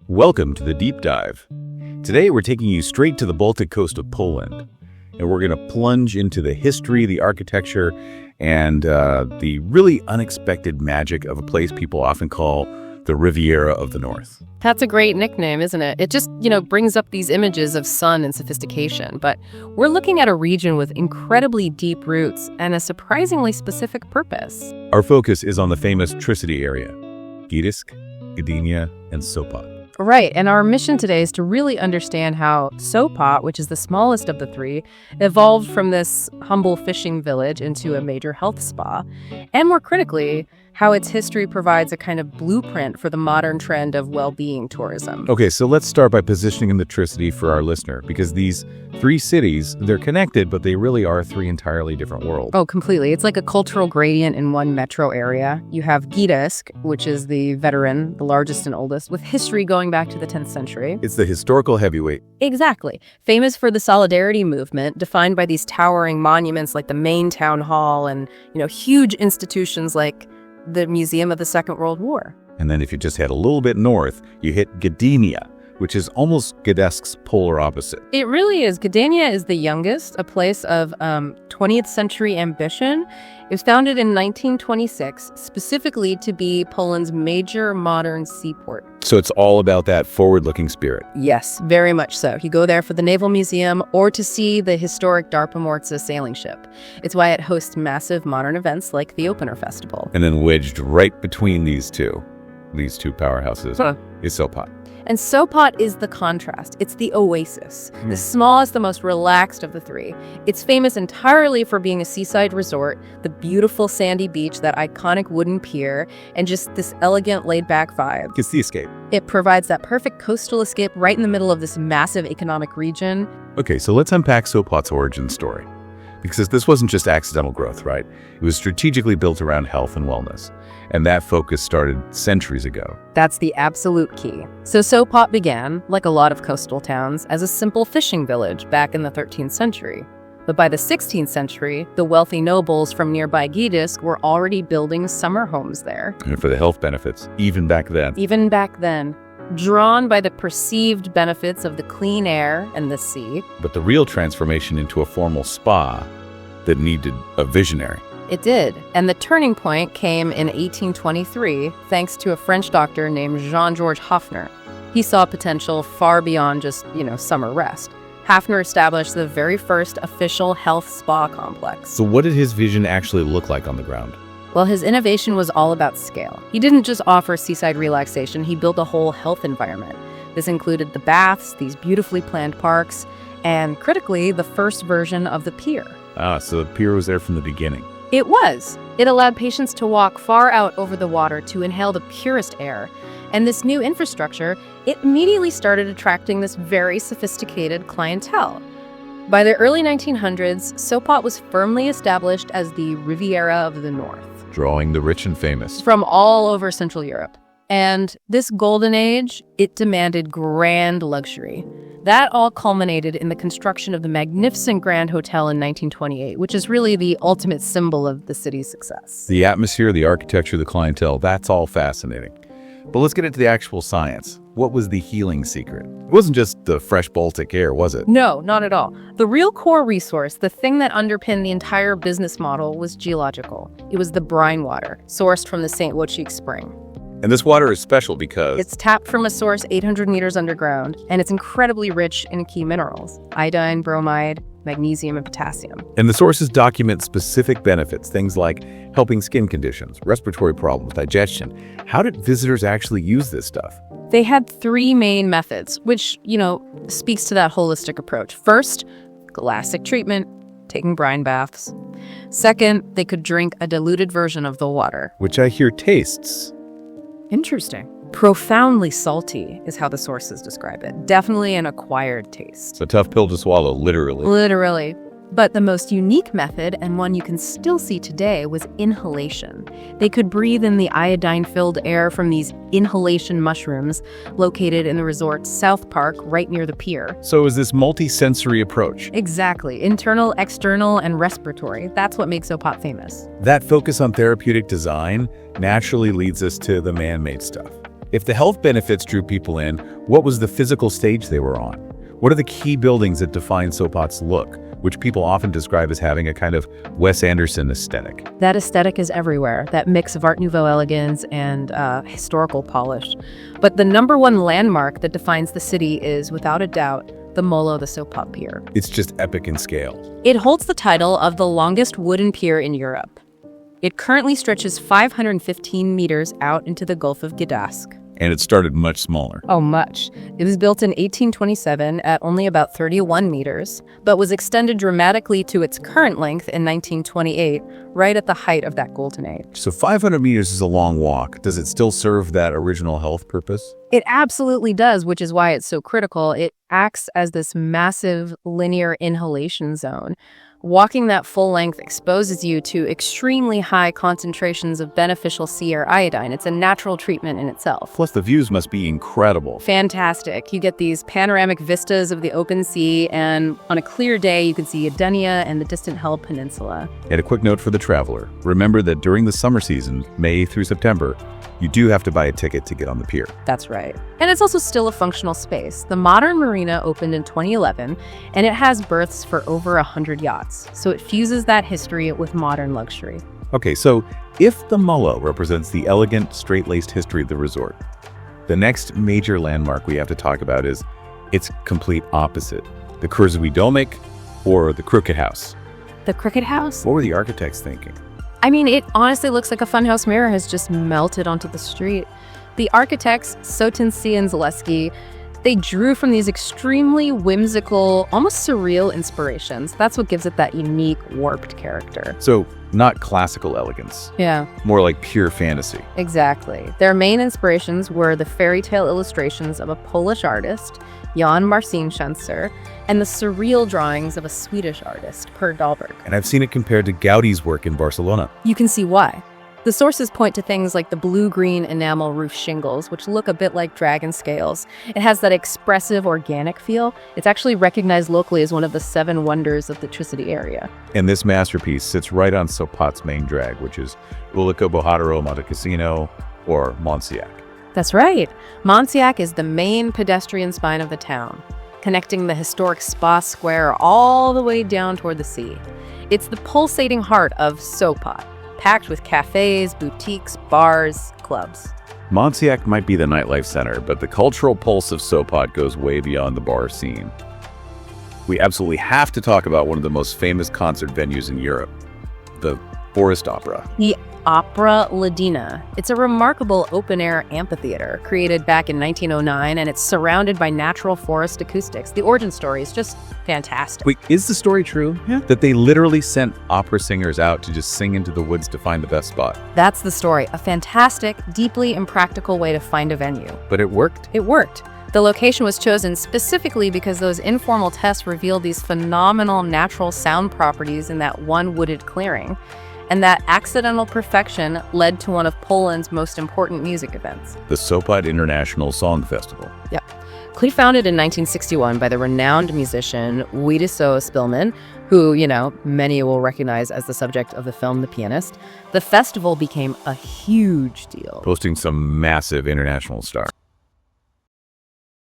Welcome to the Deep Dive. Today we're taking you straight to the Baltic coast of Poland, and we're going to plunge into the history, the architecture, and the really unexpected magic of a place people often call the Riviera of the North. That's a great nickname, isn't it? It just, brings up these images of sun and sophistication. But we're looking at a region with incredibly deep roots and a surprisingly specific purpose. Our focus is on the famous Tricity area, Gdańsk, Gdynia, and Sopot. Right, and our mission today is to really understand how Sopot, which is the smallest of the three, evolved from this humble fishing village into a major health spa, and more critically, how its history provides a kind of blueprint for the modern trend of well-being tourism. Okay, so let's start by positioning the Tricity for our listener, because these three cities, they're connected, but they really are three entirely different worlds. Oh, completely. It's like a cultural gradient in one metro area. You have Gdańsk, which is the veteran, the largest and oldest, with history going back to the 10th century. It's the historical heavyweight. Exactly. Famous for the Solidarity movement, defined by these towering monuments like the main town hall and, huge institutions like the Museum of the Second World War. And then if you just head a little bit north, you hit Gdynia, which is almost Gdańsk's polar opposite. It really is. Gdynia is the youngest, a place of 20th century ambition. It was founded in 1926, specifically to be Poland's major modern seaport. So it's all about that forward-looking spirit. Yes, very much so. You go there for the Naval Museum or to see the historic Darpamorza sailing ship. It's why it hosts massive modern events like the Opener Festival. And then wedged right between these two powerhouses, is Sopot. And Sopot is the contrast. It's the oasis, the smallest, the most relaxed of the three. It's famous entirely for being a seaside resort, the beautiful sandy beach, that iconic wooden pier, and just this elegant, laid-back vibe. It's the escape. It provides that perfect coastal escape right in the middle of this massive economic region. Okay, so let's unpack Sopot's origin story. Because this wasn't just accidental growth, right? It was strategically built around health and wellness. And that focus started centuries ago. That's the absolute key. So Sopot began, like a lot of coastal towns, as a simple fishing village back in the 13th century. But by the 16th century, the wealthy nobles from nearby Gdańsk were already building summer homes there. And for the health benefits, even back then. Drawn by the perceived benefits of the clean air and the sea. But the real transformation into a formal spa that needed a visionary. It did, and the turning point came in 1823 thanks to a French doctor named Jean-Georges Hafner. He saw potential far beyond just, summer rest. Hafner established the very first official health spa complex. So what did his vision actually look like on the ground? Well, his innovation was all about scale. He didn't just offer seaside relaxation, he built a whole health environment. This included the baths, these beautifully planned parks, and critically, the first version of the pier. So the pier was there from the beginning. It was. It allowed patients to walk far out over the water to inhale the purest air. And this new infrastructure, it immediately started attracting this very sophisticated clientele. By the early 1900s, Sopot was firmly established as the Riviera of the North, drawing the rich and famous from all over Central Europe. And this golden age, it demanded grand luxury. That all culminated in the construction of the magnificent Grand Hotel in 1928, which is really the ultimate symbol of the city's success. The atmosphere, the architecture, the clientele, that's all fascinating. But let's get into the actual science. What was the healing secret? It wasn't just the fresh Baltic air, was it? No, not at all. The real core resource, the thing that underpinned the entire business model, was geological. It was the brine water, sourced from the St. Wojciech Spring. And this water is special because it's tapped from a source 800 meters underground, and it's incredibly rich in key minerals: iodine, bromide, magnesium, and potassium. And the sources document specific benefits, things like helping skin conditions, respiratory problems, digestion. How did visitors actually use this stuff? They had three main methods, which, speaks to that holistic approach. First, glassic treatment, taking brine baths. Second, they could drink a diluted version of the water, which I hear tastes interesting. Profoundly salty is how the sources describe it. Definitely an acquired taste. It's a tough pill to swallow, literally. Literally. But the most unique method, and one you can still see today, was inhalation. They could breathe in the iodine-filled air from these inhalation mushrooms located in the resort's South Park right near the pier. So is this multi-sensory approach? Exactly. Internal, external, and respiratory. That's what makes Sopot famous. That focus on therapeutic design naturally leads us to the man-made stuff. If the health benefits drew people in, what was the physical stage they were on? What are the key buildings that define Sopot's look, which people often describe as having a kind of Wes Anderson aesthetic? That aesthetic is everywhere, that mix of Art Nouveau elegance and historical polish. But the number one landmark that defines the city is, without a doubt, the Molo the Sopot Pier. It's just epic in scale. It holds the title of the longest wooden pier in Europe. It currently stretches 515 meters out into the Gulf of Gdańsk. And it started much smaller. Oh, much. It was built in 1827 at only about 31 meters, but was extended dramatically to its current length in 1928, right at the height of that golden age. So 500 meters is a long walk. Does it still serve that original health purpose? It absolutely does, which is why it's so critical. It acts as this massive linear inhalation zone. Walking that full length exposes you to extremely high concentrations of beneficial sea air iodine. It's a natural treatment in itself. Plus, the views must be incredible. Fantastic. You get these panoramic vistas of the open sea, and on a clear day, you can see Gdynia and the distant Hel Peninsula. And a quick note for the traveler. Remember that during the summer season, May through September, you do have to buy a ticket to get on the pier. That's right. And it's also still a functional space. The modern marina opened in 2011, and it has berths for over 100 yachts. So it fuses that history with modern luxury. Okay, so if the Molo represents the elegant, straight-laced history of the resort, the next major landmark we have to talk about is its complete opposite, the Kurzeme Domek, or the Crooked House. The Crooked House? What were the architects thinking? I mean, it honestly looks like a funhouse mirror has just melted onto the street. The architects, Sotinski and Zaleski, they drew from these extremely whimsical, almost surreal inspirations. That's what gives it that unique, warped character. So, not classical elegance. Yeah. More like pure fantasy. Exactly. Their main inspirations were the fairy tale illustrations of a Polish artist, Jan Marcinszancer, and the surreal drawings of a Swedish artist, Per Dahlberg. And I've seen it compared to Gaudi's work in Barcelona. You can see why. The sources point to things like the blue-green enamel roof shingles, which look a bit like dragon scales. It has that expressive, organic feel. It's actually recognized locally as one of the 7 wonders of the Tri-City area. And this masterpiece sits right on Sopot's main drag, which is Ulica Bohataro Monte Cassino, or Monsiak. That's right. Monsiak is the main pedestrian spine of the town, connecting the historic Spa Square all the way down toward the sea. It's the pulsating heart of Sopot, packed with cafes, boutiques, bars, clubs. Monsiak might be the nightlife center, but the cultural pulse of Sopot goes way beyond the bar scene. We absolutely have to talk about one of the most famous concert venues in Europe, the Forest Opera. The Opera Ladina. It's a remarkable open-air amphitheater created back in 1909, and it's surrounded by natural forest acoustics. The origin story is just fantastic. Wait, is the story true? Yeah. That they literally sent opera singers out to just sing into the woods to find the best spot? That's the story. A fantastic, deeply impractical way to find a venue. But it worked? It worked. The location was chosen specifically because those informal tests revealed these phenomenal natural sound properties in that one wooded clearing. And that accidental perfection led to one of Poland's most important music events. The Sopot International Song Festival. Yep. Founded in 1961 by the renowned musician Władysław Szpilman, who, many will recognize as the subject of the film The Pianist, the festival became a huge deal. Hosting some massive international stars.